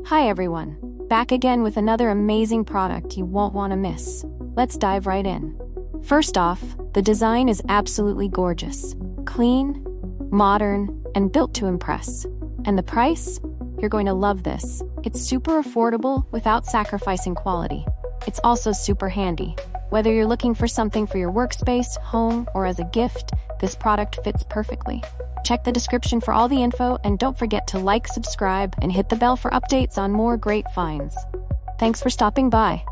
Hi everyone, back again with another amazing product you won't want to miss. Let's dive right in. First off, the design is absolutely gorgeous. Clean, modern, and built to impress. And the price? You're going to love this. It's super affordable without sacrificing quality. It's also super handy. Whether you're looking for something for your workspace, home, or as a gift, this product fits perfectly. Check the description for all the info, and don't forget to like, subscribe, and hit the bell for updates on more great finds. Thanks for stopping by.